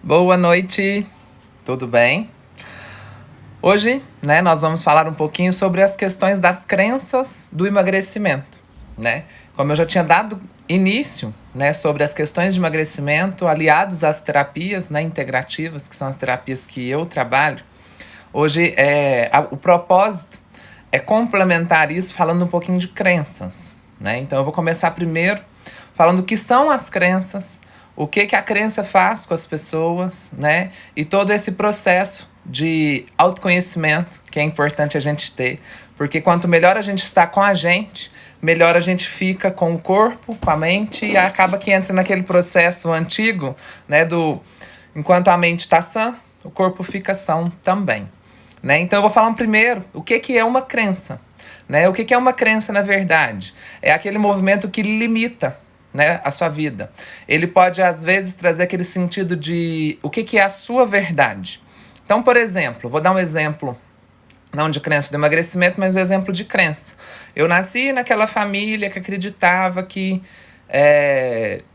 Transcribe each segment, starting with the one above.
Boa noite, tudo bem? Hoje, nós vamos falar um pouquinho sobre as questões das crenças do emagrecimento, né? Como eu já tinha dado início, sobre as questões de emagrecimento aliados às terapias, integrativas, que são as terapias que eu trabalho. Hoje, o propósito é complementar isso falando um pouquinho de crenças, né? Então, eu vou começar primeiro falando o que são as crenças, o que a crença faz com as pessoas, né? E todo esse processo de autoconhecimento que é importante a gente ter. Porque quanto melhor a gente está com a gente, melhor a gente fica com o corpo, com a mente, e acaba que entra naquele processo antigo, enquanto a mente está sã, o corpo fica são também. Então eu vou falar primeiro o que é uma crença. O que é uma crença, na verdade? É aquele movimento que limita a sua vida. Ele pode, às vezes, trazer aquele sentido de o que é a sua verdade. Então, por exemplo, vou dar um exemplo, não de crença do emagrecimento, mas um exemplo de crença. Eu nasci naquela família que acreditava que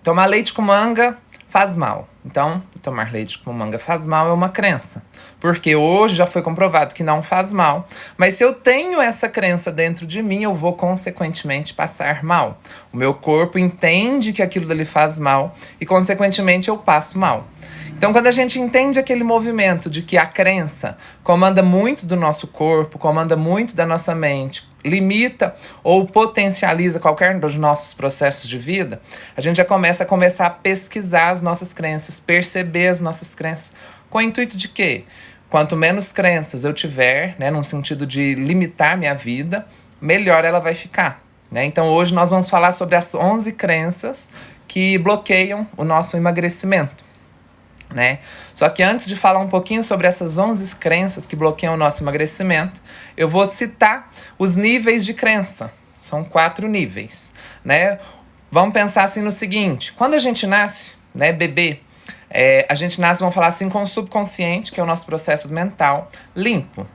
tomar leite com manga faz mal. Então, tomar leite com manga faz mal é uma crença. Porque hoje já foi comprovado que não faz mal. Mas se eu tenho essa crença dentro de mim, eu vou consequentemente passar mal. O meu corpo entende que aquilo dali faz mal e, consequentemente, eu passo mal. Então, quando a gente entende aquele movimento de que a crença comanda muito do nosso corpo, comanda muito da nossa mente, limita ou potencializa qualquer dos nossos processos de vida, a gente já começa a pesquisar as nossas crenças, perceber as nossas crenças, com o intuito de quê? Quanto menos crenças eu tiver, num sentido de limitar minha vida, melhor ela vai ficar. Então, hoje nós vamos falar sobre as 11 crenças que bloqueiam o nosso emagrecimento. Só que antes de falar um pouquinho sobre essas 11 crenças que bloqueiam o nosso emagrecimento, eu vou citar os níveis de crença. São 4 níveis, Vamos pensar assim no seguinte: quando a gente nasce, bebê, a gente nasce, vamos falar assim, com o subconsciente, que é o nosso processo mental, limpo.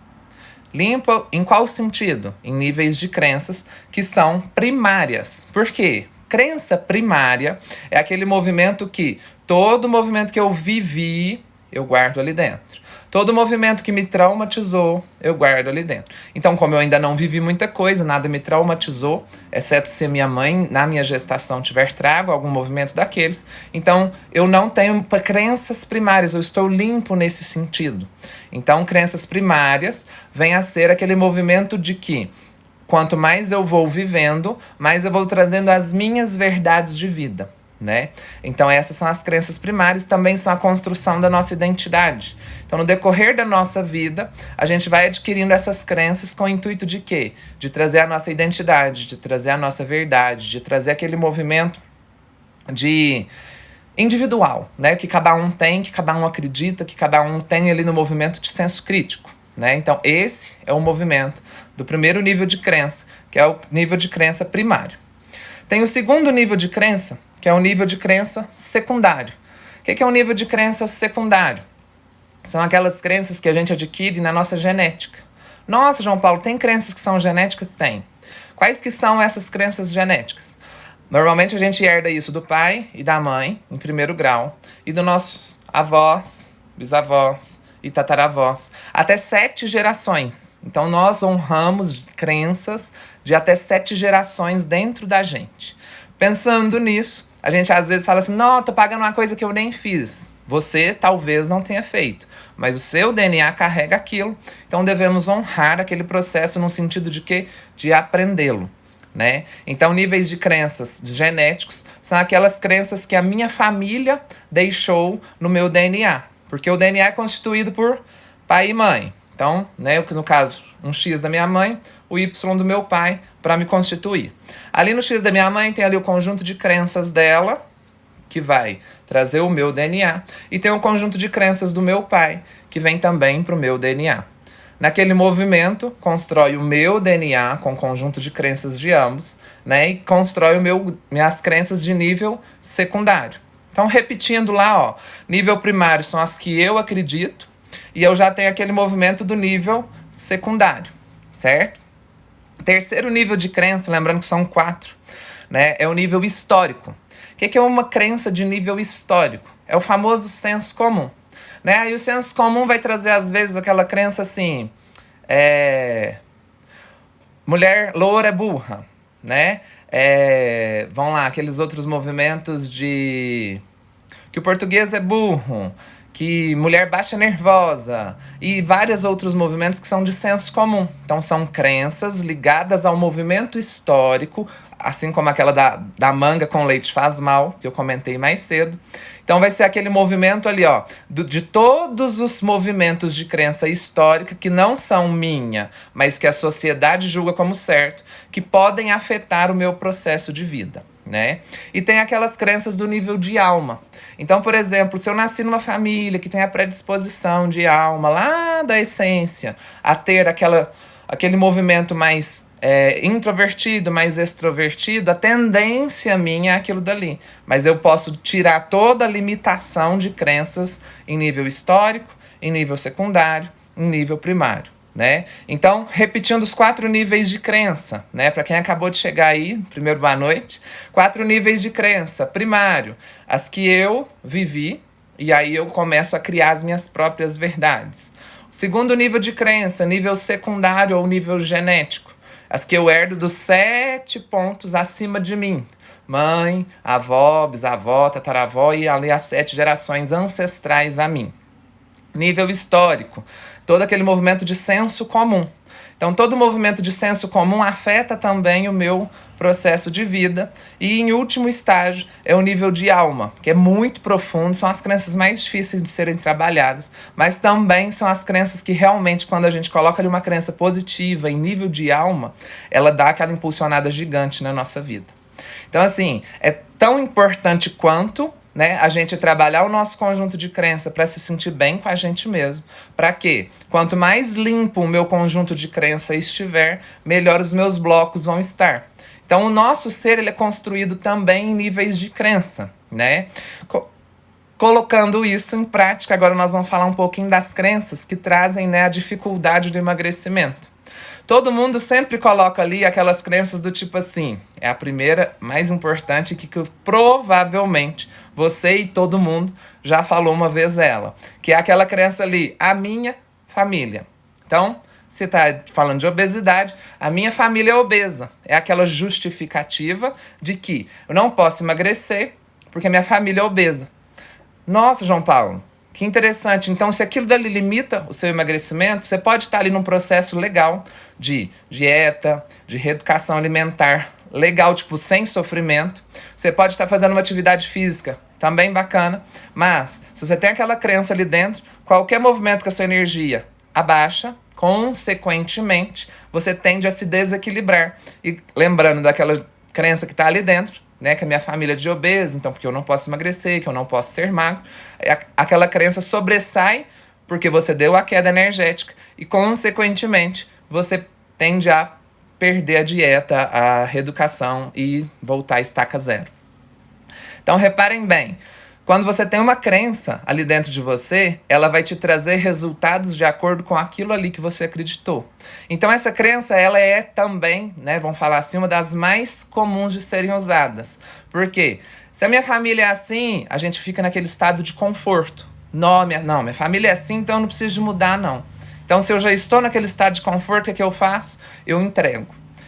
Limpo em qual sentido? Em níveis de crenças que são primárias. Por quê? Crença primária é aquele movimento que todo movimento que eu vivi, eu guardo ali dentro. Todo movimento que me traumatizou, eu guardo ali dentro. Então, como eu ainda não vivi muita coisa, nada me traumatizou, exceto se a minha mãe, na minha gestação, tiver trago algum movimento daqueles, então eu não tenho crenças primárias, eu estou limpo nesse sentido. Então, crenças primárias vem a ser aquele movimento de que quanto mais eu vou vivendo, mais eu vou trazendo as minhas verdades de vida, Então essas são as crenças primárias, também são a construção da nossa identidade. Então, no decorrer da nossa vida, a gente vai adquirindo essas crenças com o intuito de quê? De trazer a nossa identidade, de trazer a nossa verdade, de trazer aquele movimento de individual, que cada um tem, que cada um acredita, que cada um tem ali no movimento de senso crítico. Então, esse é o movimento do primeiro nível de crença, que é o nível de crença primário. Tem o segundo nível de crença, que é o nível de crença secundário. O que é o nível de crença secundário? São aquelas crenças que a gente adquire na nossa genética. Nossa, João Paulo, tem crenças que são genéticas? Tem. Quais que são essas crenças genéticas? Normalmente a gente herda isso do pai e da mãe, em primeiro grau, e dos nossos avós, bisavós e tataravós, até 7 gerações. Então, nós honramos crenças de até 7 gerações dentro da gente. Pensando nisso, a gente às vezes fala assim, não, tô pagando uma coisa que eu nem fiz. Você talvez não tenha feito, mas o seu DNA carrega aquilo. Então, devemos honrar aquele processo no sentido de quê? De aprendê-lo. Então, níveis de crenças genéticos são aquelas crenças que a minha família deixou no meu DNA. Porque o DNA é constituído por pai e mãe. Então, no caso, um X da minha mãe, o Y do meu pai, para me constituir. Ali no X da minha mãe tem ali o conjunto de crenças dela, que vai trazer o meu DNA. E tem um conjunto de crenças do meu pai, que vem também para o meu DNA. Naquele movimento, constrói o meu DNA com o conjunto de crenças de ambos, e constrói minhas crenças de nível secundário. Então, repetindo lá, nível primário são as que eu acredito, e eu já tenho aquele movimento do nível secundário, certo? Terceiro nível de crença, lembrando que são 4, é o nível histórico. O que é uma crença de nível histórico? É o famoso senso comum. né? Aí o senso comum vai trazer, às vezes, aquela crença assim, mulher loura é burra, né? Vão lá, aqueles outros movimentos de que o português é burro, que mulher baixa é nervosa e vários outros movimentos que são de senso comum. Então são crenças ligadas ao movimento histórico, assim como aquela da manga com leite faz mal, que eu comentei mais cedo. Então vai ser aquele movimento ali, ó, de todos os movimentos de crença histórica que não são minha, mas que a sociedade julga como certo, que podem afetar o meu processo de vida, né? E tem aquelas crenças do nível de alma. Então, por exemplo, se eu nasci numa família que tem a predisposição de alma lá da essência a ter aquele movimento mais introvertido, mais extrovertido, a tendência minha é aquilo dali. Mas eu posso tirar toda a limitação de crenças em nível histórico, em nível secundário, em nível primário, né? Então, repetindo os 4 níveis de crença, né? Para quem acabou de chegar aí, primeiro boa noite. 4 níveis de crença. Primário, as que eu vivi, e aí eu começo a criar as minhas próprias verdades. Segundo nível de crença, nível secundário ou nível genético. As que eu herdo dos 7 pontos acima de mim. Mãe, avó, bisavó, tataravó e ali as 7 gerações ancestrais a mim. Nível histórico, todo aquele movimento de senso comum. Então, todo movimento de senso comum afeta também o meu processo de vida. E, em último estágio, é o nível de alma, que é muito profundo, são as crenças mais difíceis de serem trabalhadas, mas também são as crenças que realmente, quando a gente coloca ali uma crença positiva em nível de alma, ela dá aquela impulsionada gigante na nossa vida. Então, assim, é tão importante quanto, né, a gente trabalhar o nosso conjunto de crença para se sentir bem com a gente mesmo. Para quê? Quanto mais limpo o meu conjunto de crença estiver, melhor os meus blocos vão estar. Então, o nosso ser ele é construído também em níveis de crença, né? Colocando isso em prática, agora nós vamos falar um pouquinho das crenças que trazem, né, a dificuldade do emagrecimento. Todo mundo sempre coloca ali aquelas crenças do tipo assim, é a primeira mais importante que provavelmente você e todo mundo já falou uma vez ela, que é aquela crença ali, a minha família. Então, se tá falando de obesidade, a minha família é obesa. É aquela justificativa de que eu não posso emagrecer porque a minha família é obesa. Nossa, João Paulo, que interessante. Então, se aquilo dali limita o seu emagrecimento, você pode estar ali num processo legal de dieta, de reeducação alimentar, legal, tipo, sem sofrimento. Você pode estar fazendo uma atividade física, também bacana. Mas, se você tem aquela crença ali dentro, qualquer movimento com a sua energia abaixa, consequentemente, você tende a se desequilibrar. E lembrando daquela crença que está ali dentro, né, que a minha família é de obeso, então porque eu não posso emagrecer, que eu não posso ser magro, aquela crença sobressai porque você deu a queda energética e, consequentemente, você tende a perder a dieta, a reeducação e voltar à estaca zero. Então, reparem bem, quando você tem uma crença ali dentro de você, ela vai te trazer resultados de acordo com aquilo ali que você acreditou. Então essa crença, ela é também, né, vamos falar assim, uma das mais comuns de serem usadas. Por quê? Se a minha família é assim, a gente fica naquele estado de conforto. Não, minha família é assim, então eu não preciso de mudar, não. Então se eu já estou naquele estado de conforto, o que eu faço? Eu entrego.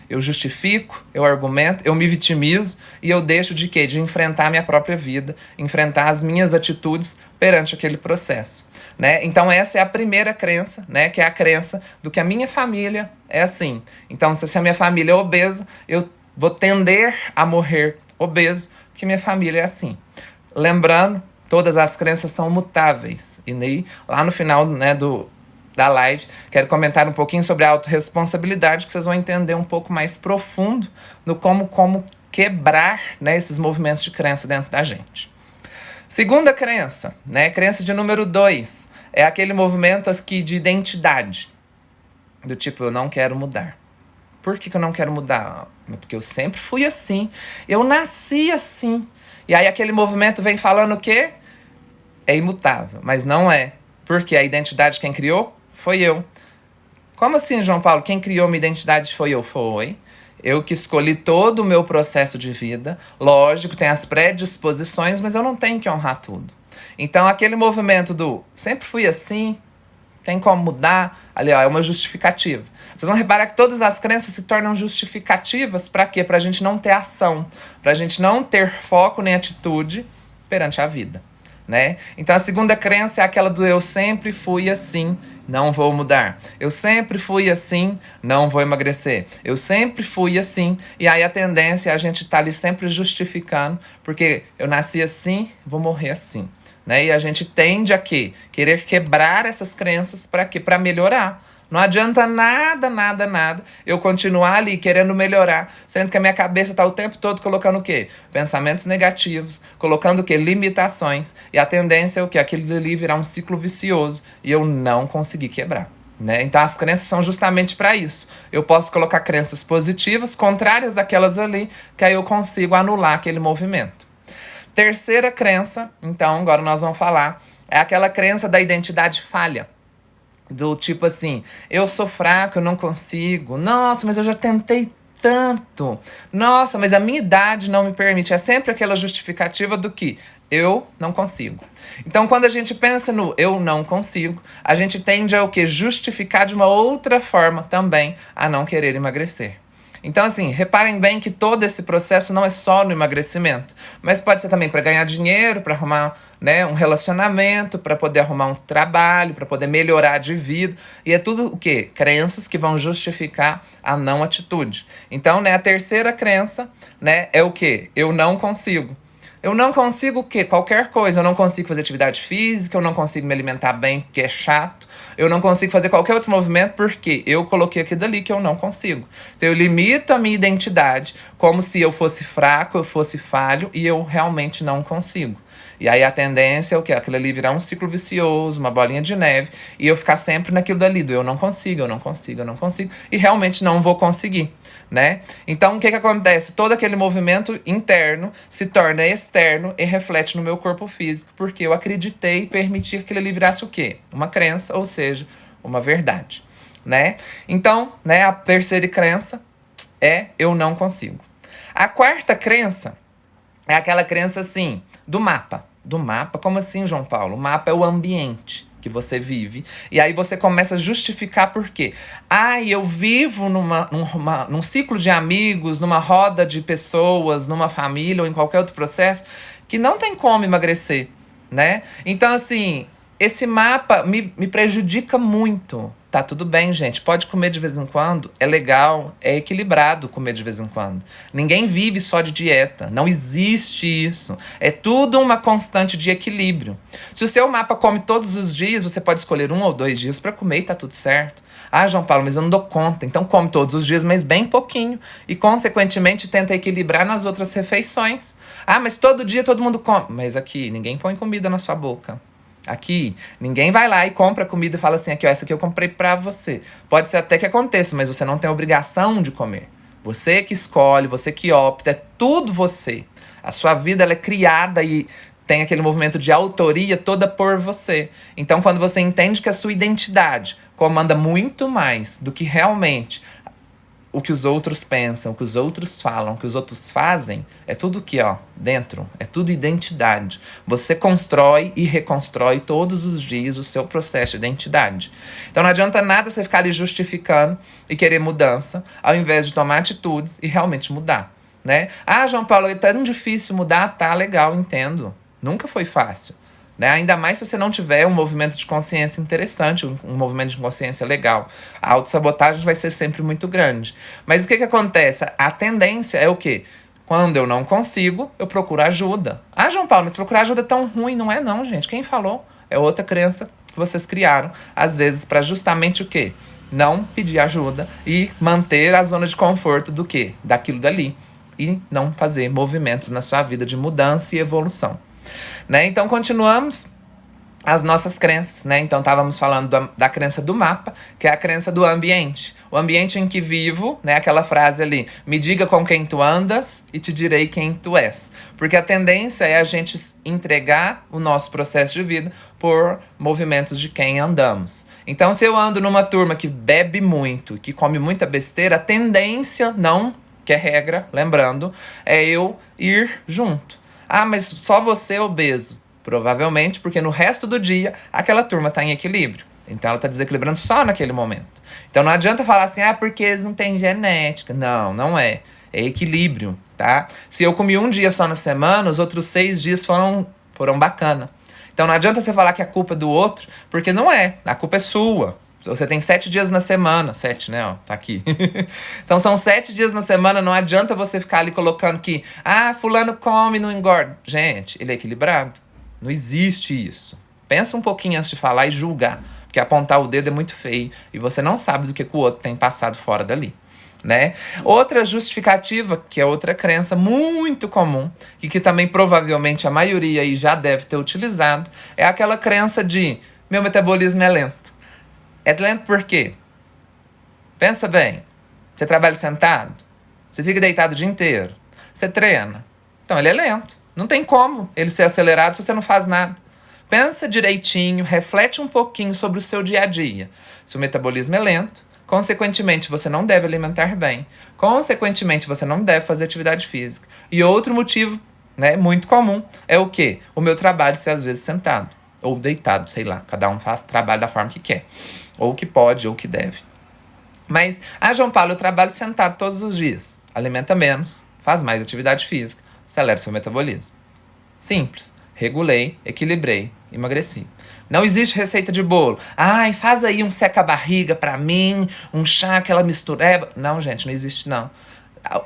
Eu justifico, eu argumento, eu me vitimizo e eu deixo de quê? De enfrentar a minha própria vida, enfrentar as minhas atitudes perante aquele processo, né? Então essa é a primeira crença, né? Que é a crença do que a minha família é assim. Então se a minha família é obesa, eu vou tender a morrer obeso porque minha família é assim. Lembrando, todas as crenças são mutáveis. E nem lá no final, né, da live, quero comentar um pouquinho sobre a autorresponsabilidade, que vocês vão entender um pouco mais profundo no como quebrar, né, esses movimentos de crença dentro da gente. Segunda crença, né, crença de número 2, é aquele movimento aqui de identidade, do tipo, eu não quero mudar. Por que eu não quero mudar? Porque eu sempre fui assim, eu nasci assim. E aí aquele movimento vem falando o quê? É imutável, mas não é. Porque a identidade quem criou? Foi eu. Como assim, João Paulo? Quem criou minha identidade foi eu? Foi. Eu que escolhi todo o meu processo de vida. Lógico, tem as predisposições, mas eu não tenho que honrar tudo. Então, aquele movimento do sempre fui assim, tem como mudar, ali ó, é uma justificativa. Vocês vão reparar que todas as crenças se tornam justificativas para quê? Pra gente não ter ação, pra gente não ter foco nem atitude perante a vida, né? Então a segunda crença é aquela do eu sempre fui assim, não vou mudar. Eu sempre fui assim, não vou emagrecer. Eu sempre fui assim. E aí a tendência é a gente estar ali sempre justificando, porque eu nasci assim, vou morrer assim. Né? E a gente tende a quê? Querer quebrar essas crenças para quê? Para melhorar. Não adianta nada eu continuar ali querendo melhorar, sendo que a minha cabeça tá o tempo todo colocando o quê? Pensamentos negativos, colocando o quê? Limitações. E a tendência é o quê? Aquilo ali virar um ciclo vicioso e eu não conseguir quebrar. Né? Então as crenças são justamente para isso. Eu posso colocar crenças positivas, contrárias daquelas ali, que aí eu consigo anular aquele movimento. Terceira crença, então, agora nós vamos falar, é aquela crença da identidade falha. Do tipo assim, eu sou fraco, eu não consigo. Nossa, mas eu já tentei tanto. Nossa, mas a minha idade não me permite. É sempre aquela justificativa do que eu não consigo. Então, quando a gente pensa no eu não consigo, a gente tende a o quê? Justificar de uma outra forma também a não querer emagrecer. Então, assim, reparem bem que todo esse processo não é só no emagrecimento, mas pode ser também para ganhar dinheiro, para arrumar, né, um relacionamento, para poder arrumar um trabalho, para poder melhorar de vida. E é tudo o quê? Crenças que vão justificar a não atitude. Então, né, a terceira crença, né, é o quê? Eu não consigo. Eu não consigo o quê? Qualquer coisa. Eu não consigo fazer atividade física, eu não consigo me alimentar bem porque é chato. Eu não consigo fazer qualquer outro movimento porque eu coloquei aquilo dali que eu não consigo. Então eu limito a minha identidade como se eu fosse fraco, eu fosse falho e eu realmente não consigo. E aí a tendência é o quê? Aquilo ali virar um ciclo vicioso, uma bolinha de neve, e eu ficar sempre naquilo dali do eu não consigo, eu não consigo, eu não consigo, e realmente não vou conseguir, né? Então o que acontece? Todo aquele movimento interno se torna externo e reflete no meu corpo físico, porque eu acreditei e permiti que aquilo ali virasse o quê? Uma crença, ou seja, uma verdade, né? Então, né, a terceira crença é eu não consigo. A quarta crença é aquela crença assim, do mapa. Do mapa? Como assim, João Paulo? O mapa é o ambiente que você vive. E aí você começa a justificar por quê. Eu vivo num ciclo de amigos, numa roda de pessoas, numa família ou em qualquer outro processo que não tem como emagrecer, né? Então, assim, esse mapa me prejudica muito. Tá tudo bem, gente. Pode comer de vez em quando. É legal, é equilibrado comer de vez em quando. Ninguém vive só de dieta. Não existe isso. É tudo uma constante de equilíbrio. Se o seu mapa come todos os dias, você pode escolher 1 ou 2 dias para comer e tá tudo certo. João Paulo, mas eu não dou conta. Então come todos os dias, mas bem pouquinho. E, consequentemente, tenta equilibrar nas outras refeições. Mas todo dia todo mundo come. Mas aqui, ninguém põe comida na sua boca. Aqui, ninguém vai lá e compra comida e fala assim, aqui, ó, essa aqui eu comprei pra você. Pode ser até que aconteça, mas você não tem a obrigação de comer. Você que escolhe, você que opta, é tudo você. A sua vida, ela é criada e tem aquele movimento de autoria toda por você. Então, quando você entende que a sua identidade comanda muito mais do que realmente o que os outros pensam, o que os outros falam, o que os outros fazem, é tudo aqui, ó, dentro. É tudo identidade. Você constrói e reconstrói todos os dias o seu processo de identidade. Então não adianta nada você ficar ali justificando e querer mudança, ao invés de tomar atitudes e realmente mudar, né? João Paulo, é tão difícil mudar? Tá, legal, entendo. Nunca foi fácil. Né? Ainda mais se você não tiver um movimento de consciência interessante, um movimento de consciência legal. A autossabotagem vai ser sempre muito grande. Mas o que acontece? A tendência é o quê? Quando eu não consigo, eu procuro ajuda. João Paulo, mas procurar ajuda é tão ruim. Não é não, gente. Quem falou? É outra crença que vocês criaram, às vezes, para justamente o quê? Não pedir ajuda e manter a zona de conforto do quê? Daquilo dali. E não fazer movimentos na sua vida de mudança e evolução. Né? Então, continuamos as nossas crenças, né? Então, estávamos falando da crença do mapa, que é a crença do ambiente. O ambiente em que vivo, né? Aquela frase ali, me diga com quem tu andas e te direi quem tu és. Porque a tendência é a gente entregar o nosso processo de vida por movimentos de quem andamos. Então, se eu ando numa turma que bebe muito, que come muita besteira, a tendência, não que é regra, lembrando, é eu ir junto. Mas só você é obeso. Provavelmente porque no resto do dia aquela turma está em equilíbrio. Então ela está desequilibrando só naquele momento. Então não adianta falar assim, porque eles não têm genética. Não, não é. É equilíbrio, tá? Se eu comi um dia só na semana, os outros 6 dias foram bacana. Então não adianta você falar que a culpa é do outro, porque não é. A culpa é sua. Você tem 7 dias na semana. 7, né? Ó, tá aqui. Então são 7 dias na semana. Não adianta você ficar ali colocando que fulano come e não engorda. Gente, ele é equilibrado. Não existe isso. Pensa um pouquinho antes de falar e julgar. Porque apontar o dedo é muito feio. E você não sabe do que o outro tem passado fora dali. Né? Outra justificativa, que é outra crença muito comum, e que também provavelmente a maioria aí já deve ter utilizado, é aquela crença de meu metabolismo é lento. É lento por quê? Pensa bem. Você trabalha sentado? Você fica deitado o dia inteiro? Você treina? Então ele é lento. Não tem como ele ser acelerado se você não faz nada. Pensa direitinho, reflete um pouquinho sobre o seu dia a dia. Se o metabolismo é lento, consequentemente você não deve alimentar bem. Consequentemente você não deve fazer atividade física. E outro motivo, né, muito comum é o quê? O meu trabalho ser às vezes sentado. Ou deitado, sei lá. Cada um faz trabalho da forma que quer. Ou que pode, ou que deve. Mas, João Paulo, eu trabalho sentado todos os dias. Alimenta menos, faz mais atividade física, acelera seu metabolismo. Simples. Regulei, equilibrei, emagreci. Não existe receita de bolo. Faz aí um seca-barriga pra mim, um chá, aquela mistureba. Não, gente, não existe não.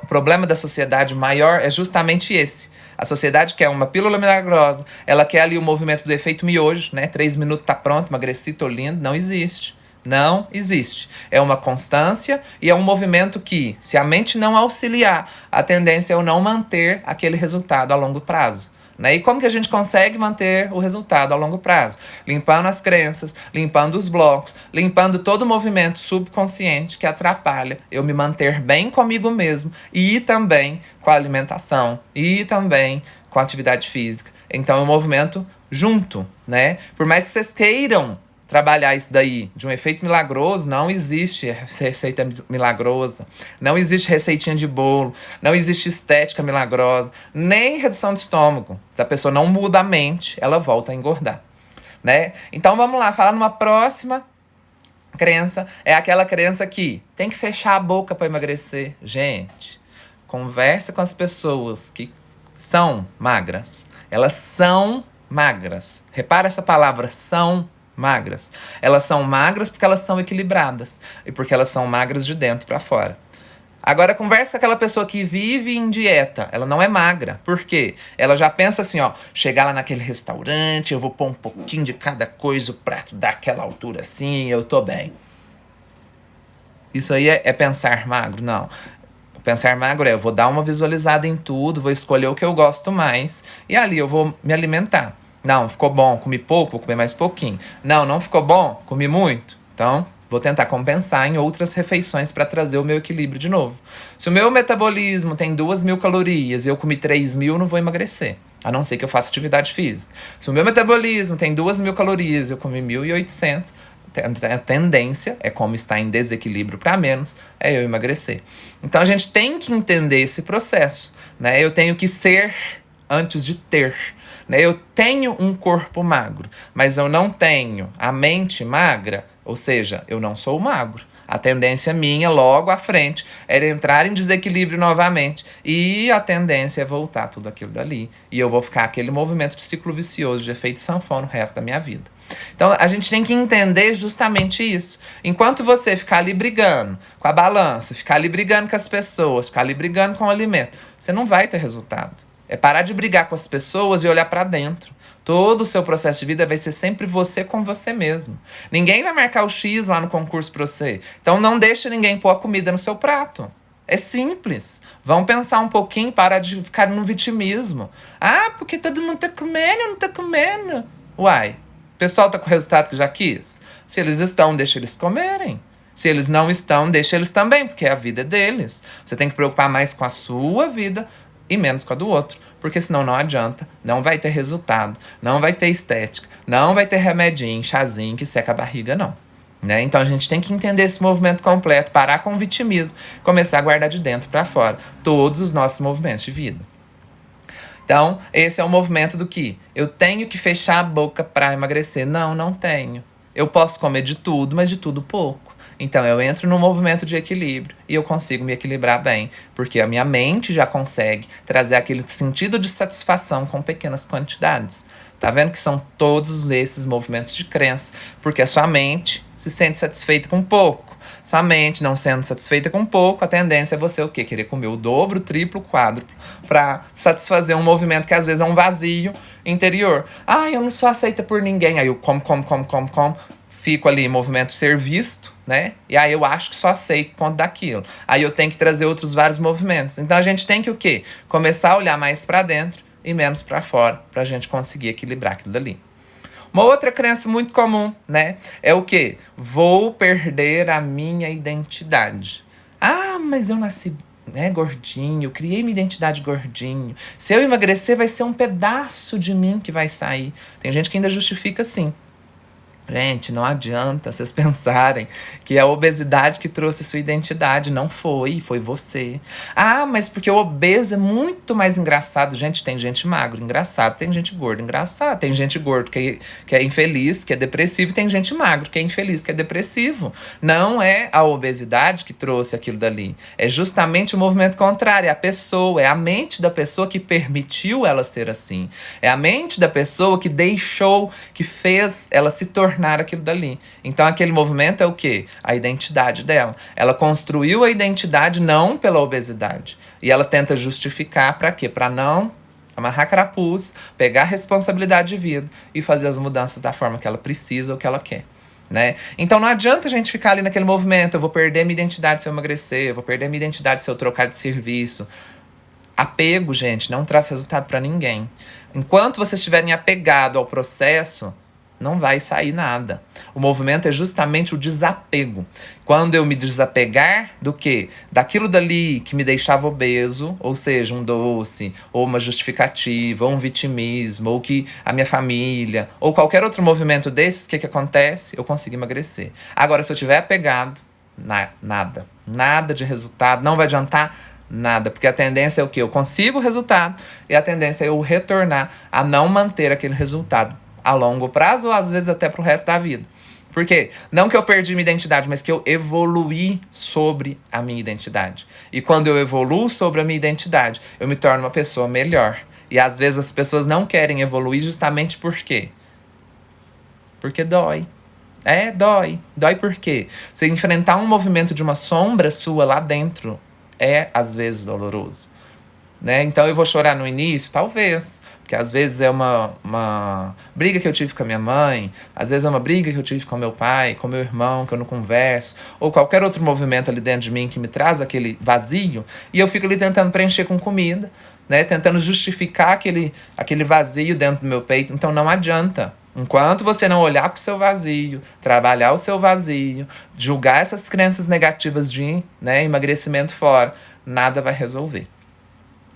O problema da sociedade maior é justamente esse. A sociedade quer uma pílula milagrosa, ela quer ali o movimento do efeito miojo, né? 3 minutos tá pronto, emagreci, tô lindo. Não existe. Não existe. É uma constância e é um movimento que, se a mente não auxiliar, a tendência é eu não manter aquele resultado a longo prazo. Né? E como que a gente consegue manter o resultado a longo prazo? Limpando as crenças, limpando os blocos, limpando todo o movimento subconsciente que atrapalha eu me manter bem comigo mesmo e também com a alimentação e também com a atividade física. Então é um movimento junto, né? Por mais que vocês queiram trabalhar isso daí de um efeito milagroso, não existe receita milagrosa, não existe receitinha de bolo, não existe estética milagrosa, nem redução de estômago. Se a pessoa não muda a mente, ela volta a engordar, né? Então vamos lá, falar numa próxima crença, é aquela crença que tem que fechar a boca para emagrecer. Gente, conversa com as pessoas que são magras. Elas são magras. Repara essa palavra, são magras. Elas são magras porque elas são equilibradas e porque elas são magras de dentro para fora. Agora conversa com aquela pessoa que vive em dieta. Ela não é magra. Por quê? Ela já pensa assim, chegar lá naquele restaurante, eu vou pôr um pouquinho de cada coisa, o prato daquela altura assim, eu tô bem. Isso aí é pensar magro? Não. Pensar magro eu vou dar uma visualizada em tudo, vou escolher o que eu gosto mais e ali eu vou me alimentar. Não, ficou bom, comi pouco, vou comer mais pouquinho. Não ficou bom, comi muito. Então, vou tentar compensar em outras refeições para trazer o meu equilíbrio de novo. Se o meu metabolismo tem 2.000 calorias e eu comi 3.000, não vou emagrecer. A não ser que eu faça atividade física. Se o meu metabolismo tem 2.000 calorias e eu comi 1.800, a tendência é, como está em desequilíbrio para menos, é eu emagrecer. Então a gente tem que entender esse processo, né? Eu tenho que ser antes de ter, né? Eu tenho um corpo magro, mas eu não tenho a mente magra, ou seja, eu não sou magro. A tendência minha, logo à frente, era entrar em desequilíbrio novamente. E a tendência é voltar tudo aquilo dali. E eu vou ficar aquele movimento de ciclo vicioso de efeito sanfona o resto da minha vida. Então, a gente tem que entender justamente isso. Enquanto você ficar ali brigando com a balança, ficar ali brigando com as pessoas, ficar ali brigando com o alimento, você não vai ter resultado. É parar de brigar com as pessoas e olhar para dentro. Todo o seu processo de vida vai ser sempre você com você mesmo. Ninguém vai marcar o X lá no concurso para você. Então não deixa ninguém pôr a comida no seu prato. É simples. Vão pensar um pouquinho e parar de ficar no vitimismo. Porque todo mundo tá comendo, eu não tô comendo. Uai, o pessoal tá com o resultado que já quis? Se eles estão, deixa eles comerem. Se eles não estão, deixa eles também, porque a vida é deles. Você tem que preocupar mais com a sua vida e menos com a do outro. Porque senão não adianta, não vai ter resultado, não vai ter estética, não vai ter remedinho, chazinho que seca a barriga, não. Né? Então a gente tem que entender esse movimento completo, parar com o vitimismo, começar a guardar de dentro para fora todos os nossos movimentos de vida. Então, esse é o movimento do que eu tenho que fechar a boca para emagrecer. Não, não tenho. Eu posso comer de tudo, mas de tudo pouco. Então, eu entro num movimento de equilíbrio e eu consigo me equilibrar bem, porque a minha mente já consegue trazer aquele sentido de satisfação com pequenas quantidades. Tá vendo que são todos esses movimentos de crença, porque a sua mente se sente satisfeita com pouco. Sua mente não sendo satisfeita com pouco, a tendência é você o quê? Querer comer o dobro, o triplo, o quádruplo, para satisfazer um movimento que às vezes é um vazio interior. Ah, eu não sou aceita por ninguém. Aí eu como. Fico ali em movimento ser visto, né? E aí eu acho que só aceito ponto daquilo. Aí eu tenho que trazer outros vários movimentos. Então a gente tem que o quê? Começar a olhar mais para dentro e menos para fora, pra gente conseguir equilibrar aquilo dali. Uma outra crença muito comum, né? É o quê? Vou perder a minha identidade. Ah, mas eu nasci, né, gordinho, criei minha identidade gordinho. Se eu emagrecer, vai ser um pedaço de mim que vai sair. Tem gente que ainda justifica assim. Gente, não adianta vocês pensarem que é a obesidade que trouxe sua identidade. Não foi você. Ah, mas porque o obeso é muito mais engraçado. Gente, tem gente magro, engraçado. Tem gente gordo, engraçado. Tem gente gordo que é infeliz, que é depressivo. Tem gente magro que é infeliz, que é depressivo. Não é a obesidade que trouxe aquilo dali. É justamente o movimento contrário. É a pessoa, é a mente da pessoa que permitiu ela ser assim. É a mente da pessoa que deixou, que fez ela se tornar aquilo dali. Então aquele movimento é o quê? A identidade dela. Ela construiu a identidade não pela obesidade. E ela tenta justificar para quê? Para não amarrar carapuz, pegar a responsabilidade de vida e fazer as mudanças da forma que ela precisa ou que ela quer. Né? Então não adianta a gente ficar ali naquele movimento, eu vou perder minha identidade se eu emagrecer, eu vou perder minha identidade se eu trocar de serviço. Apego, gente, não traz resultado para ninguém. Enquanto vocês estiverem apegados ao processo, não vai sair nada. O movimento é justamente o desapego. Quando eu me desapegar do quê? Daquilo dali que me deixava obeso, ou seja, um doce, ou uma justificativa, ou um vitimismo, ou que a minha família, ou qualquer outro movimento desses, o que acontece? Eu consigo emagrecer. Agora, se eu estiver apegado, nada. Nada de resultado, não vai adiantar nada, porque a tendência é o quê? Eu consigo o resultado e a tendência é eu retornar a não manter aquele resultado a longo prazo ou às vezes até pro resto da vida. Por quê? Não que eu perdi minha identidade, mas que eu evoluí sobre a minha identidade. E quando eu evoluo sobre a minha identidade, eu me torno uma pessoa melhor. E às vezes as pessoas não querem evoluir justamente por quê? Porque dói. Dói. Dói por quê? Você enfrentar um movimento de uma sombra sua lá dentro é às vezes doloroso. Né? Então eu vou chorar no início? Talvez. Porque às vezes é uma briga que eu tive com a minha mãe, às vezes é uma briga que eu tive com meu pai, com meu irmão, que eu não converso, ou qualquer outro movimento ali dentro de mim que me traz aquele vazio, e eu fico ali tentando preencher com comida, né? Tentando justificar aquele vazio dentro do meu peito. Então não adianta. Enquanto você não olhar para o seu vazio, trabalhar o seu vazio, julgar essas crenças negativas de, né, emagrecimento fora, nada vai resolver.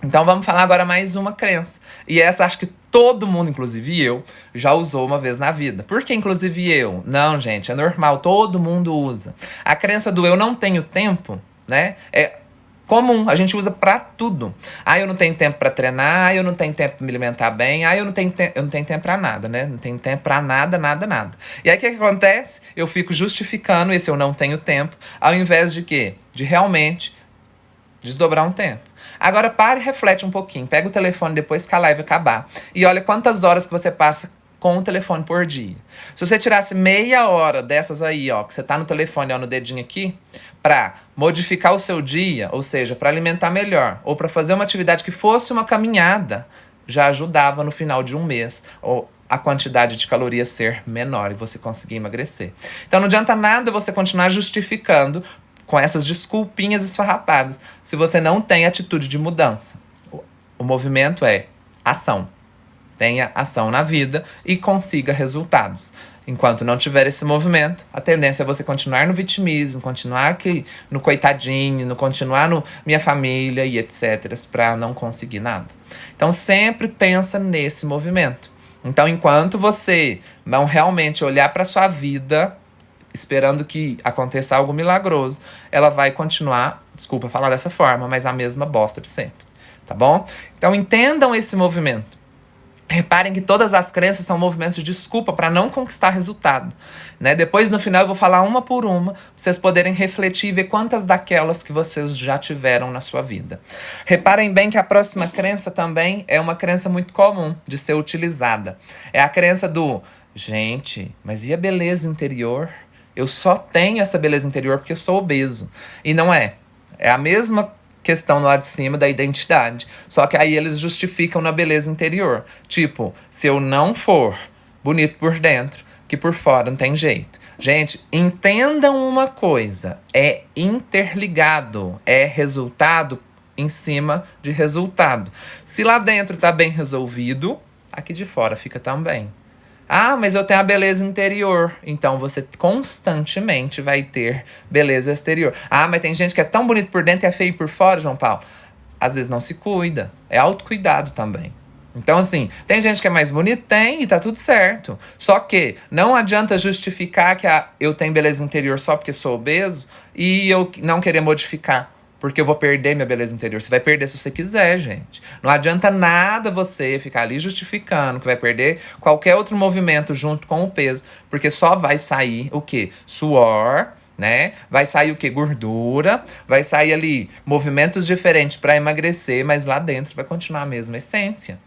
Então vamos falar agora mais uma crença. E essa acho que todo mundo, inclusive eu, já usou uma vez na vida. Por que inclusive eu? Não, gente, é normal, todo mundo usa. A crença do eu não tenho tempo, né? É comum, a gente usa pra tudo. Ah, eu não tenho tempo pra treinar, eu não tenho tempo pra me alimentar bem, eu não tenho tempo pra nada, né? Não tenho tempo pra nada. E aí o que acontece? Eu fico justificando esse eu não tenho tempo, ao invés de quê? De realmente desdobrar um tempo. Agora pare e reflete um pouquinho. Pega o telefone depois que a live acabar e olha quantas horas que você passa com o telefone por dia. Se você tirasse meia hora dessas aí, ó, que você tá no telefone, ó, no dedinho aqui, pra modificar o seu dia, ou seja, pra alimentar melhor, ou pra fazer uma atividade que fosse uma caminhada, já ajudava no final de um mês, ou a quantidade de calorias ser menor e você conseguir emagrecer. Então não adianta nada você continuar justificando com essas desculpinhas esfarrapadas, se você não tem atitude de mudança. O movimento é ação. Tenha ação na vida e consiga resultados. Enquanto não tiver esse movimento, a tendência é você continuar no vitimismo, continuar aqui no coitadinho, no continuar no minha família e etc, para não conseguir nada. Então sempre pensa nesse movimento. Então enquanto você não realmente olhar para sua vida esperando que aconteça algo milagroso, ela vai continuar, desculpa falar dessa forma, mas a mesma bosta de sempre. tá bom? Então entendam esse movimento. Reparem que todas as crenças são movimentos de desculpa para não conquistar resultado, né? Depois, no final, eu vou falar uma por uma, pra vocês poderem refletir e ver quantas daquelas que vocês já tiveram na sua vida. Reparem bem que a próxima crença também é uma crença muito comum de ser utilizada. É a crença do, gente, mas e a beleza interior? Eu só tenho essa beleza interior porque eu sou obeso. E não é. É a mesma questão lá de cima da identidade. Só que aí eles justificam na beleza interior. Tipo, se eu não for bonito por dentro, que por fora não tem jeito. Gente, entendam uma coisa. É interligado. É resultado em cima de resultado. Se lá dentro tá bem resolvido, aqui de fora fica também. Ah, mas eu tenho a beleza interior. Então você constantemente vai ter beleza exterior. Ah, mas tem gente que é tão bonito por dentro e é feio por fora, João Paulo. Às vezes não se cuida. É autocuidado também. Então, assim, tem gente que é mais bonita? Tem, e tá tudo certo. Só que não adianta justificar que eu tenho beleza interior só porque sou obeso e eu não querer modificar. Porque eu vou perder minha beleza interior. Você vai perder se você quiser, gente. Não adianta nada você ficar ali justificando que vai perder qualquer outro movimento junto com o peso. Porque só vai sair o quê? Suor, né? Vai sair o quê? Gordura. Vai sair ali movimentos diferentes para emagrecer, mas lá dentro vai continuar a mesma essência.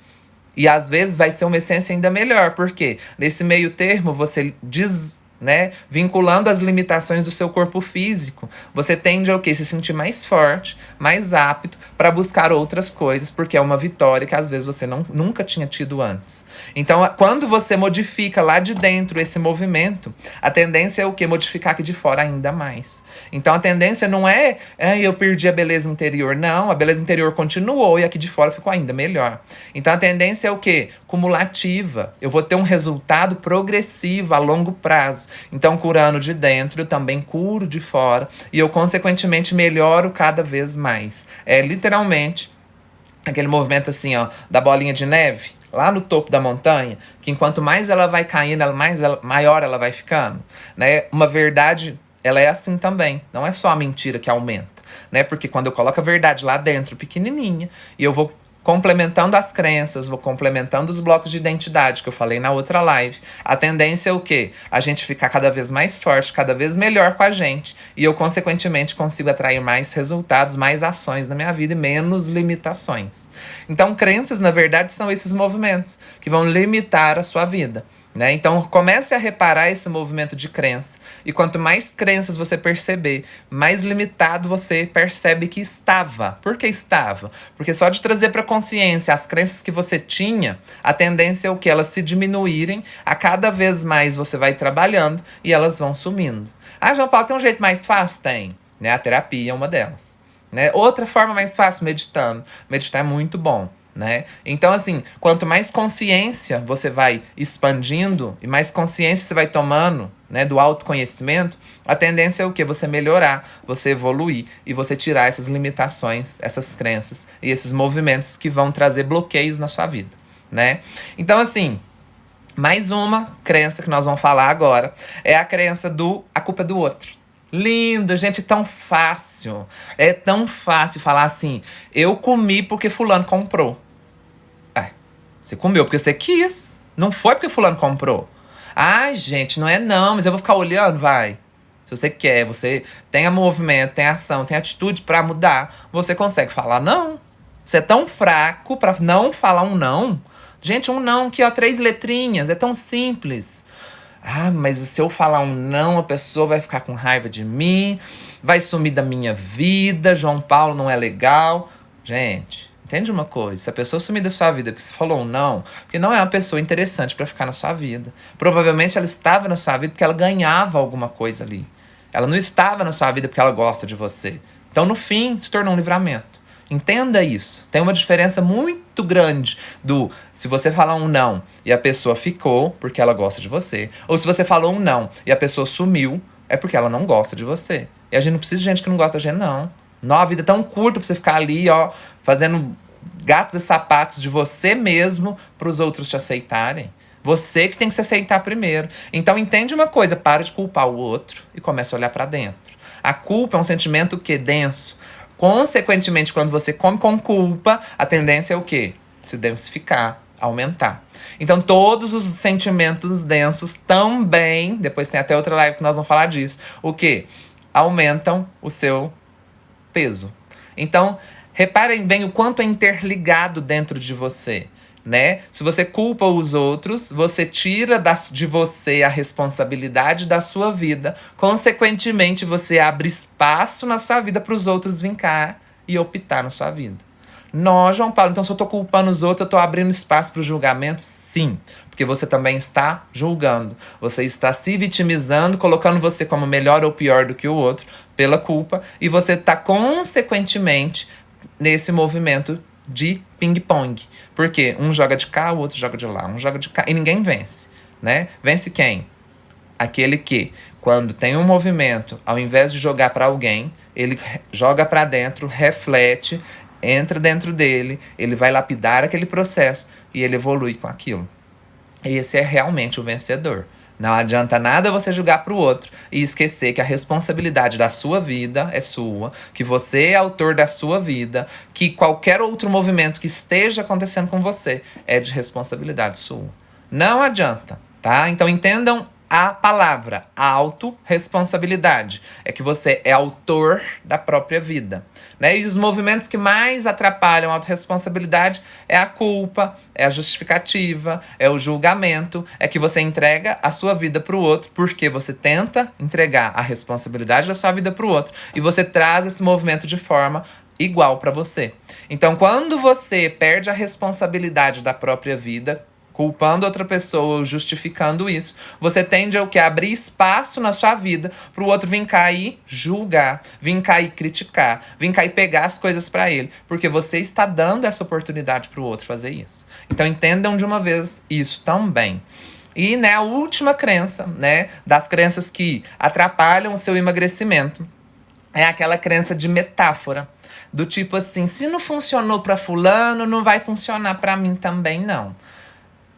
E às vezes vai ser uma essência ainda melhor. Por quê? Nesse meio termo você vinculando as limitações do seu corpo físico, você tende a se sentir mais forte, mais apto para buscar outras coisas, porque é uma vitória que às vezes você nunca tinha tido antes. Então, quando você modifica lá de dentro esse movimento, a tendência é o quê? Modificar aqui de fora ainda mais. Então, a tendência não é eu perdi a beleza interior. Não, a beleza interior continuou e aqui de fora ficou ainda melhor. Então, a tendência é o quê? Cumulativa. Eu vou ter um resultado progressivo a longo prazo. Então, curando de dentro, eu também curo de fora. E eu, consequentemente, melhoro cada vez mais. É literalmente aquele movimento assim, ó, da bolinha de neve, lá no topo da montanha, que enquanto mais ela vai caindo, maior ela vai ficando. Né? Uma verdade, ela é assim também. Não é só a mentira que aumenta. Né? Porque quando eu coloco a verdade lá dentro, pequenininha, e eu vou complementando as crenças, vou complementando os blocos de identidade que eu falei na outra live. A tendência é o quê? A gente ficar cada vez mais forte, cada vez melhor com a gente. E eu, consequentemente, consigo atrair mais resultados, mais ações na minha vida e menos limitações. Então, crenças, na verdade, são esses movimentos que vão limitar a sua vida. Né? Então comece a reparar esse movimento de crença. E quanto mais crenças você perceber, mais limitado você percebe que estava. Por que estava? Porque só de trazer para consciência as crenças que você tinha, a tendência é o que? Elas se diminuírem. A cada vez mais você vai trabalhando e elas vão sumindo. Ah, João Paulo, tem um jeito mais fácil? Tem. Né? A terapia é uma delas. Né? Outra forma mais fácil, meditando. Meditar é muito bom. Né? Então, assim, quanto mais consciência você vai expandindo e mais consciência você vai tomando, né, do autoconhecimento, a tendência é o quê? Você melhorar, você evoluir e você tirar essas limitações, essas crenças e esses movimentos que vão trazer bloqueios na sua vida, né? Então, assim, mais uma crença que nós vamos falar agora é a crença a culpa é do outro. Lindo, gente, tão fácil. É tão fácil falar assim, eu comi porque fulano comprou. Você comeu porque você quis. Não foi porque fulano comprou. Ai, gente, não é não, mas eu vou ficar olhando, vai. Se você quer, você tem movimento, tem ação, tem atitude pra mudar, você consegue falar não. Você é tão fraco pra não falar um não. Gente, um não aqui, ó, 3 letrinhas, é tão simples. Ah, mas se eu falar um não, a pessoa vai ficar com raiva de mim, vai sumir da minha vida, João Paulo não é legal. Gente, entende uma coisa? Se a pessoa sumir da sua vida porque você falou um não, porque não é uma pessoa interessante pra ficar na sua vida. Provavelmente ela estava na sua vida porque ela ganhava alguma coisa ali. Ela não estava na sua vida porque ela gosta de você. Então, no fim, se tornou um livramento. Entenda isso. Tem uma diferença muito grande se você falar um não e a pessoa ficou porque ela gosta de você. Ou se você falou um não e a pessoa sumiu, é porque ela não gosta de você. E a gente não precisa de gente que não gosta da gente, não. Não, a vida é tão curta pra você ficar ali, ó, fazendo gatos e sapatos de você mesmo pros outros te aceitarem. Você que tem que se aceitar primeiro. Então entende uma coisa, para de culpar o outro e começa a olhar pra dentro. A culpa é um sentimento que denso. Consequentemente, quando você come com culpa, a tendência é o quê? Se densificar, aumentar. Então, todos os sentimentos densos também, depois tem até outra live que nós vamos falar disso, o quê? Aumentam o seu peso. Então, reparem bem o quanto é interligado dentro de você, né? Se você culpa os outros, você tira de você a responsabilidade da sua vida. Consequentemente, você abre espaço na sua vida para os outros vir cá e optar na sua vida. Não, João Paulo, então se eu tô culpando os outros, eu tô abrindo espaço para o julgamento? Sim, porque você também está julgando. Você está se vitimizando, colocando você como melhor ou pior do que o outro pela culpa. E você está, consequentemente, nesse movimento de ping-pong. Porque um joga de cá, o outro joga de lá. Um joga de cá e ninguém vence, né? Vence quem? Aquele que, quando tem um movimento, ao invés de jogar para alguém, ele joga para dentro, reflete, entra dentro dele, ele vai lapidar aquele processo e ele evolui com aquilo. Esse é realmente o vencedor. Não adianta nada você julgar para o outro e esquecer que a responsabilidade da sua vida é sua, que você é autor da sua vida, que qualquer outro movimento que esteja acontecendo com você é de responsabilidade sua. Não adianta, tá? Então entendam a palavra autorresponsabilidade. É que você é autor da própria vida, né? E os movimentos que mais atrapalham a autorresponsabilidade é a culpa, é a justificativa, é o julgamento, é que você entrega a sua vida para o outro porque você tenta entregar a responsabilidade da sua vida para o outro e você traz esse movimento de forma igual para você. Então, quando você perde a responsabilidade da própria vida, culpando outra pessoa ou justificando isso, você tende a o quê? Abrir espaço na sua vida pro outro vir cá e julgar, vir cá e criticar, vir cá e pegar as coisas para ele, porque você está dando essa oportunidade pro outro fazer isso. Então entendam de uma vez isso também. E, né, a última crença, né, das crenças que atrapalham o seu emagrecimento, é aquela crença de metáfora. Do tipo assim, se não funcionou para fulano, não vai funcionar para mim também, não.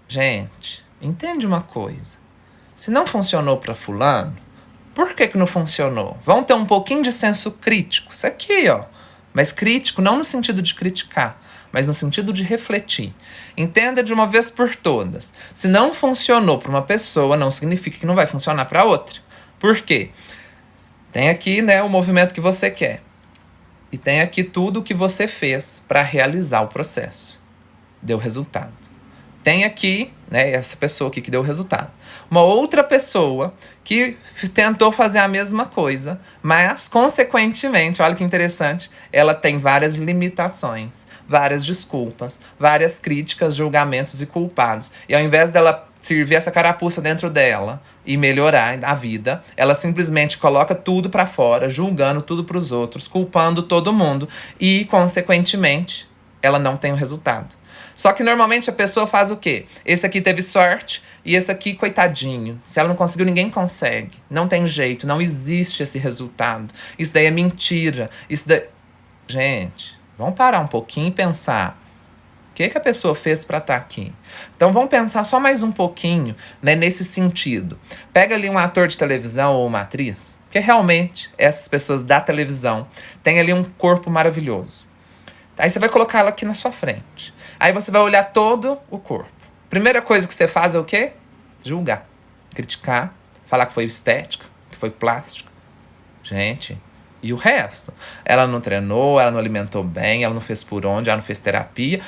Gente, entende uma coisa. Se não funcionou para fulano, por que não funcionou? Vão ter um pouquinho de senso crítico. Isso aqui, ó. Mas crítico não no sentido de criticar, mas no sentido de refletir. Entenda de uma vez por todas. Se não funcionou para uma pessoa, não significa que não vai funcionar para outra. Por quê? Tem aqui, né, o movimento que você quer. E tem aqui tudo o que você fez para realizar o processo. Deu resultado. Tem aqui, né, essa pessoa aqui que deu o resultado. Uma outra pessoa que tentou fazer a mesma coisa, mas, consequentemente, olha que interessante, ela tem várias limitações, várias desculpas, várias críticas, julgamentos e culpados. E ao invés dela servir essa carapuça dentro dela e melhorar a vida, ela simplesmente coloca tudo pra fora, julgando tudo pros outros, culpando todo mundo e, consequentemente, ela não tem o resultado. Só que normalmente a pessoa faz o quê? Esse aqui teve sorte e esse aqui, coitadinho. Se ela não conseguiu, ninguém consegue. Não tem jeito, não existe esse resultado. Isso daí é mentira. Isso daí... Gente, vamos parar um pouquinho e pensar. O que a pessoa fez para estar aqui? Então vamos pensar só mais um pouquinho, né, nesse sentido. Pega ali um ator de televisão ou uma atriz, porque realmente essas pessoas da televisão têm ali um corpo maravilhoso. Aí você vai colocar ela aqui na sua frente. Aí você vai olhar todo o corpo. Primeira coisa que você faz é o quê? Julgar, criticar, falar que foi estética, que foi plástica. Gente, e o resto? Ela não treinou, ela não alimentou bem, ela não fez por onde, ela não fez terapia.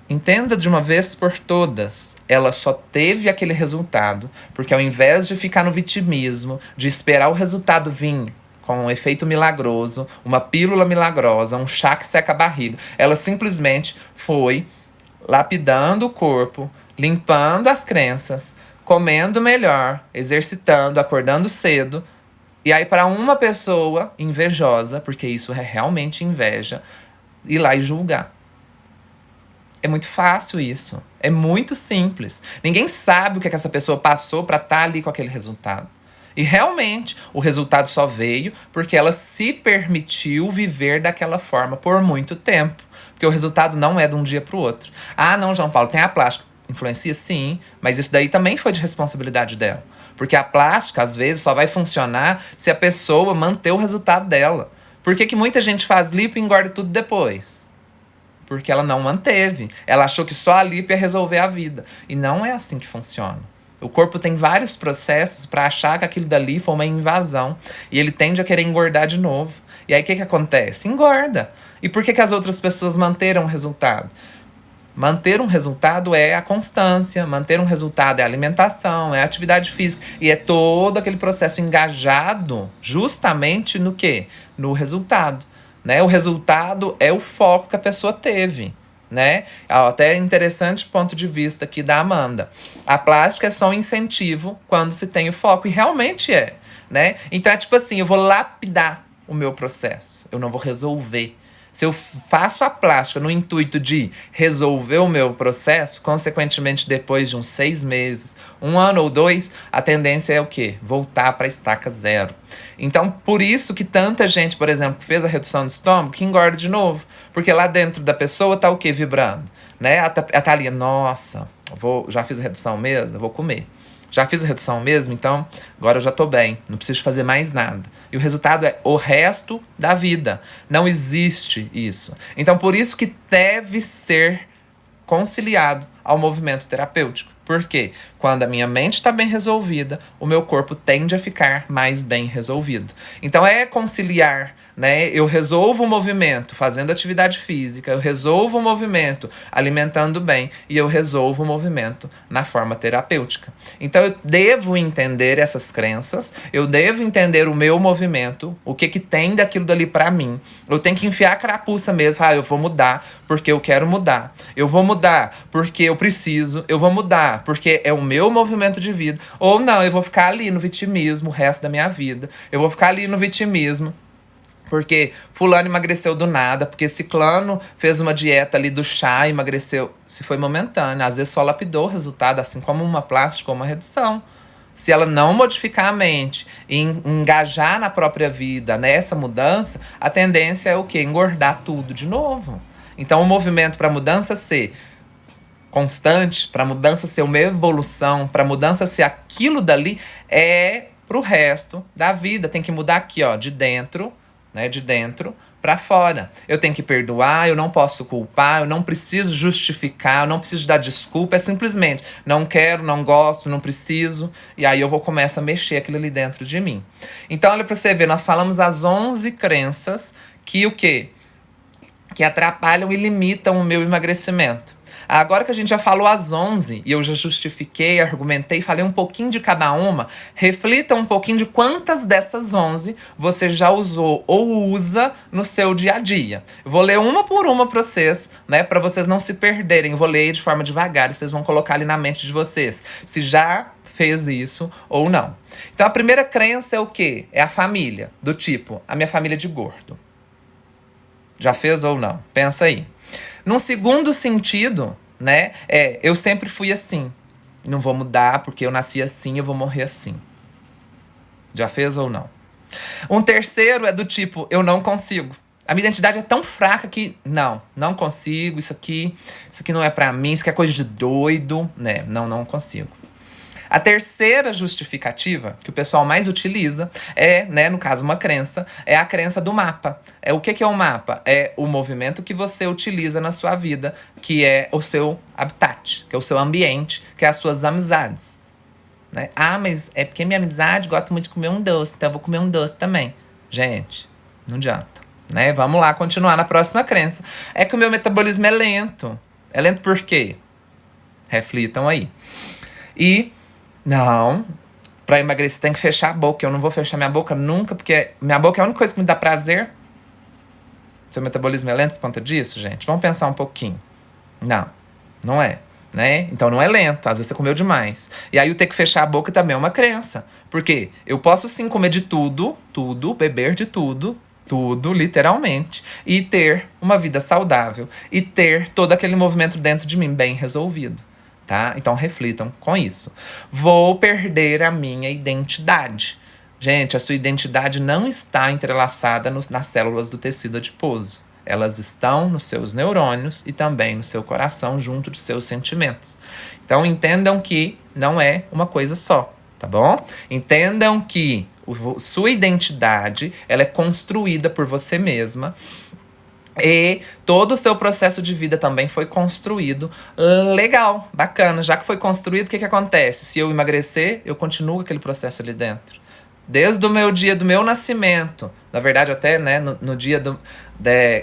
Entenda de uma vez por todas, ela só teve aquele resultado porque ao invés de ficar no vitimismo, de esperar o resultado vir com um efeito milagroso, uma pílula milagrosa, um chá que seca a barriga, ela simplesmente foi lapidando o corpo, limpando as crenças, comendo melhor, exercitando, acordando cedo. E aí para uma pessoa invejosa, porque isso é realmente inveja, ir lá e julgar. É muito fácil isso. É muito simples. Ninguém sabe o que essa pessoa passou para estar ali com aquele resultado. E realmente, o resultado só veio porque ela se permitiu viver daquela forma por muito tempo. Porque o resultado não é de um dia para o outro. Ah, não, João Paulo, tem a plástica. Influencia? Sim, mas isso daí também foi de responsabilidade dela. Porque a plástica, às vezes, só vai funcionar se a pessoa manter o resultado dela. Por que muita gente faz lipo e engorda tudo depois? Porque ela não manteve. Ela achou que só a lipo ia resolver a vida. E não é assim que funciona. O corpo tem vários processos para achar que aquilo dali foi uma invasão. E ele tende a querer engordar de novo. E aí o que acontece? Engorda. E por que as outras pessoas manteram o resultado? Manter um resultado é a constância, manter um resultado é a alimentação, é a atividade física. E é todo aquele processo engajado justamente no quê? No resultado. Né? O resultado é o foco que a pessoa teve. Né? Até interessante ponto de vista aqui da Amanda. A plástica é só um incentivo quando se tem o foco. E realmente é. Né? Então é tipo assim, eu vou lapidar o meu processo. Eu não vou resolver. Se eu faço a plástica no intuito de resolver o meu processo, consequentemente, depois de uns 6 meses, 1 ano ou 2, a tendência é o quê? Voltar para a estaca zero. Então, por isso que tanta gente, por exemplo, que fez a redução do estômago, que engorda de novo. Porque lá dentro da pessoa tá o quê? Vibrando. Né? Ela tá ali, nossa, já fiz a redução mesmo? Eu vou comer. Já fiz a redução mesmo, então agora eu já tô bem. Não preciso fazer mais nada. E o resultado é o resto da vida. Não existe isso. Então, por isso que deve ser conciliado ao movimento terapêutico. Por quê? Quando a minha mente está bem resolvida, o meu corpo tende a ficar mais bem resolvido. Então é conciliar, né? Eu resolvo o movimento fazendo atividade física, eu resolvo o movimento alimentando bem e eu resolvo o movimento na forma terapêutica. Então eu devo entender essas crenças, eu devo entender o meu movimento, o que tem daquilo dali para mim. Eu tenho que enfiar a carapuça mesmo. Eu vou mudar porque eu quero mudar. Eu vou mudar porque eu preciso. Eu vou mudar porque é o meu movimento de vida. Ou não, eu vou ficar ali no vitimismo o resto da minha vida. Eu vou ficar ali no vitimismo porque fulano emagreceu do nada, porque ciclano fez uma dieta ali do chá e emagreceu. Se foi momentâneo, às vezes só lapidou o resultado, assim como uma plástica ou uma redução. Se ela não modificar a mente e engajar na própria vida nessa mudança, a tendência é o quê? Engordar tudo de novo. Então o movimento para a mudança ser constante, para a mudança ser uma evolução, para a mudança ser aquilo dali, é pro resto da vida. Tem que mudar aqui, ó, de dentro, né? De dentro para fora. Eu tenho que perdoar, eu não posso culpar, eu não preciso justificar, eu não preciso dar desculpa, é simplesmente não quero, não gosto, não preciso, e aí eu começo a mexer aquilo ali dentro de mim. Então, olha para você ver, nós falamos as 11 crenças que o quê? Que atrapalham e limitam o meu emagrecimento. Agora que a gente já falou as 11 e eu já justifiquei, argumentei, falei um pouquinho de cada uma, reflita um pouquinho de quantas dessas 11 você já usou ou usa no seu dia a dia. Eu vou ler uma por uma para vocês, né, para vocês não se perderem. Eu vou ler de forma devagar e vocês vão colocar ali na mente de vocês se já fez isso ou não. Então a primeira crença é o quê? É a família, do tipo, a minha família é de gordo. Já fez ou não? Pensa aí. Num segundo sentido, né, eu sempre fui assim. Não vou mudar porque eu nasci assim, eu vou morrer assim. Já fez ou não? Um terceiro é do tipo, eu não consigo. A minha identidade é tão fraca que não consigo, isso aqui não é pra mim, isso aqui é coisa de doido, né? Não consigo. A terceira justificativa que o pessoal mais utiliza é, né, no caso uma crença, é a crença do mapa. O que é o mapa? É o movimento que você utiliza na sua vida, que é o seu habitat, que é o seu ambiente, que é as suas amizades. Né? Mas é porque minha amizade gosta muito de comer um doce, então eu vou comer um doce também. Gente, não adianta. Né? Vamos lá, continuar na próxima crença. É que o meu metabolismo é lento. É lento por quê? Reflitam aí. E não, pra emagrecer tem que fechar a boca. Eu não vou fechar minha boca nunca, porque minha boca é a única coisa que me dá prazer. Seu metabolismo é lento por conta disso, gente? Vamos pensar um pouquinho. Não é, né? Então não é lento, às vezes você comeu demais. E aí o ter que fechar a boca também é uma crença. Porque eu posso sim comer de tudo, beber de tudo, literalmente, e ter uma vida saudável, e ter todo aquele movimento dentro de mim bem resolvido. Tá? Então reflitam com isso. Vou perder a minha identidade. Gente, a sua identidade não está entrelaçada nas células do tecido adiposo. Elas estão nos seus neurônios e também no seu coração, junto de seus sentimentos. Então entendam que não é uma coisa só. tá bom? Entendam que sua identidade, ela é construída por você mesma. E todo o seu processo de vida também foi construído. Legal, bacana. Já que foi construído, o que acontece? Se eu emagrecer, eu continuo aquele processo ali dentro. Desde o meu dia do meu nascimento. Na verdade, até né, no dia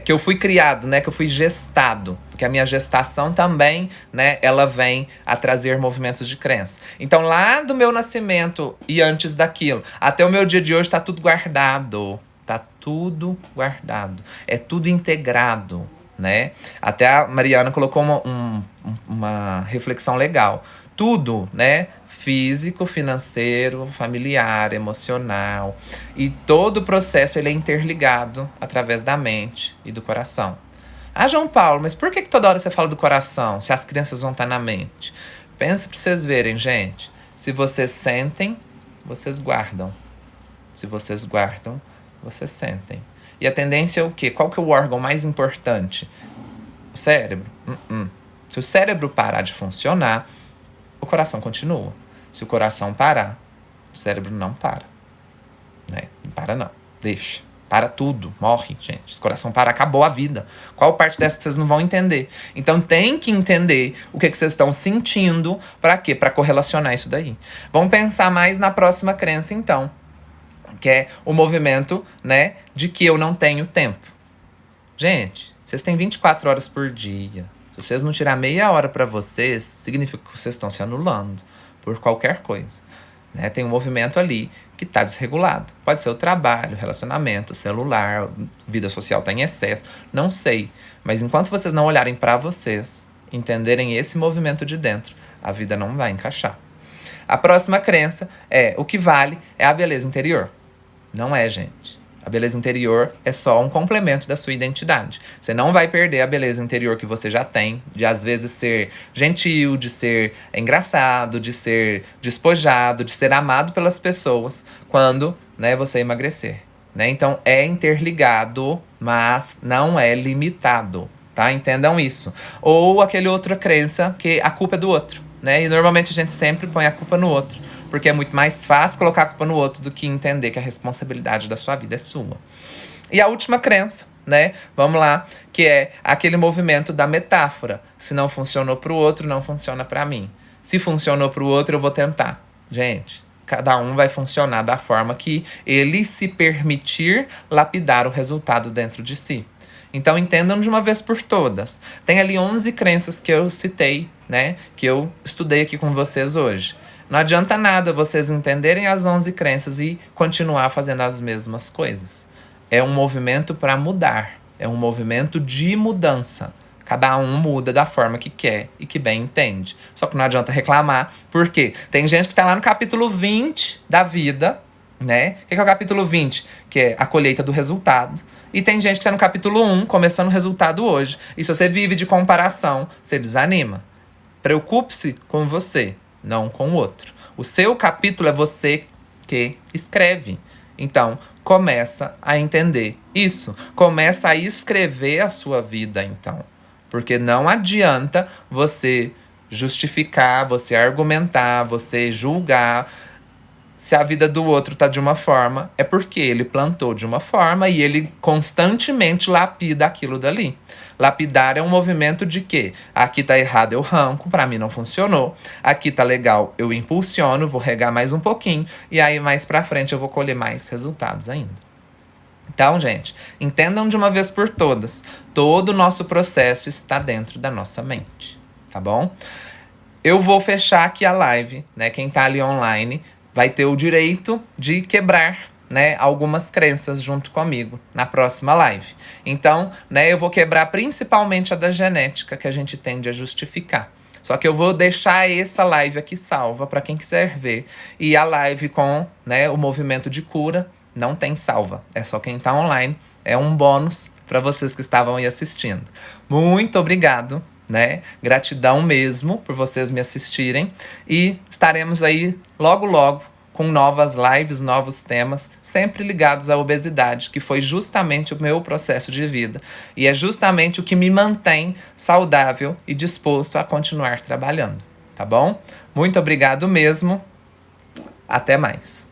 que eu fui criado, né? Que eu fui gestado. Porque a minha gestação também, né? Ela vem a trazer movimentos de crença. Então, lá do meu nascimento e antes daquilo, até o meu dia de hoje, tá tudo guardado. Tá tudo guardado. É tudo integrado, né? Até a Mariana colocou uma reflexão legal. Tudo, né? Físico, financeiro, familiar, emocional. E todo o processo ele é interligado através da mente e do coração. Ah, João Paulo, mas por que toda hora você fala do coração, se as crianças vão estar na mente? Pensa pra vocês verem, gente. Se vocês sentem, vocês guardam. Se vocês guardam, vocês sentem. E a tendência é o quê? Qual que é o órgão mais importante? O cérebro? Se o cérebro parar de funcionar, o coração continua. Se o coração parar, o cérebro não para. Né? Não para não. Deixa. Para tudo. Morre, gente. Se o coração parar, acabou a vida. Qual parte dessa que vocês não vão entender? Então tem que entender o que vocês estão sentindo. Para quê? Para correlacionar isso daí. Vamos pensar mais na próxima crença, então. Que é o movimento, né, de que eu não tenho tempo. Gente, vocês têm 24 horas por dia. Se vocês não tirar meia hora para vocês, significa que vocês estão se anulando por qualquer coisa. Né? Tem um movimento ali que está desregulado. Pode ser o trabalho, relacionamento, celular, vida social está em excesso. Não sei. Mas enquanto vocês não olharem para vocês, entenderem esse movimento de dentro, a vida não vai encaixar. A próxima crença é o que vale é a beleza interior. Não é, gente. A beleza interior é só um complemento da sua identidade. Você não vai perder a beleza interior que você já tem, de às vezes ser gentil, de ser engraçado, de ser despojado, de ser amado pelas pessoas quando, né, você emagrecer. Né? Então é interligado, mas não é limitado. Tá? Entendam isso. Ou aquele outra crença que a culpa é do outro. Né? E normalmente a gente sempre põe a culpa no outro. Porque é muito mais fácil colocar a culpa no outro do que entender que a responsabilidade da sua vida é sua. E a última crença, né? Vamos lá, que é aquele movimento da metáfora. Se não funcionou pro outro, não funciona pra mim. Se funcionou pro outro, eu vou tentar. Gente, cada um vai funcionar da forma que ele se permitir lapidar o resultado dentro de si. Então entendam de uma vez por todas. Tem ali 11 crenças que eu citei, né? Que eu estudei aqui com vocês hoje. Não adianta nada vocês entenderem as 11 crenças e continuar fazendo as mesmas coisas. É um movimento para mudar. É um movimento de mudança. Cada um muda da forma que quer e que bem entende. Só que não adianta reclamar. Por quê? Tem gente que tá lá no capítulo 20 da vida, né? O que é o capítulo 20? Que é a colheita do resultado. E tem gente que tá no capítulo 1, começando o resultado hoje. E se você vive de comparação, você desanima. Preocupe-se com você, não com o outro. O seu capítulo é você que escreve. Então, começa a entender isso. Começa a escrever a sua vida, então. Porque não adianta você justificar, você argumentar, você julgar. Se a vida do outro tá de uma forma, é porque ele plantou de uma forma e ele constantemente lapida aquilo dali. Lapidar é um movimento de que aqui tá errado, eu arranco, pra mim não funcionou. Aqui tá legal, eu impulsiono, vou regar mais um pouquinho. E aí mais pra frente eu vou colher mais resultados ainda. Então, gente, entendam de uma vez por todas. Todo o nosso processo está dentro da nossa mente, tá bom? Eu vou fechar aqui a live, né? Quem tá ali online vai ter o direito de quebrar, né, algumas crenças junto comigo na próxima live. Então, né, eu vou quebrar principalmente a da genética, que a gente tende a justificar. Só que eu vou deixar essa live aqui salva para quem quiser ver. E a live com, né, o movimento de cura não tem salva. É só quem tá online. É um bônus para vocês que estavam aí assistindo. Muito obrigado. Né? Gratidão mesmo por vocês me assistirem e estaremos aí logo logo com novas lives, novos temas, sempre ligados à obesidade, que foi justamente o meu processo de vida e é justamente o que me mantém saudável e disposto a continuar trabalhando, tá bom? Muito obrigado mesmo Até mais!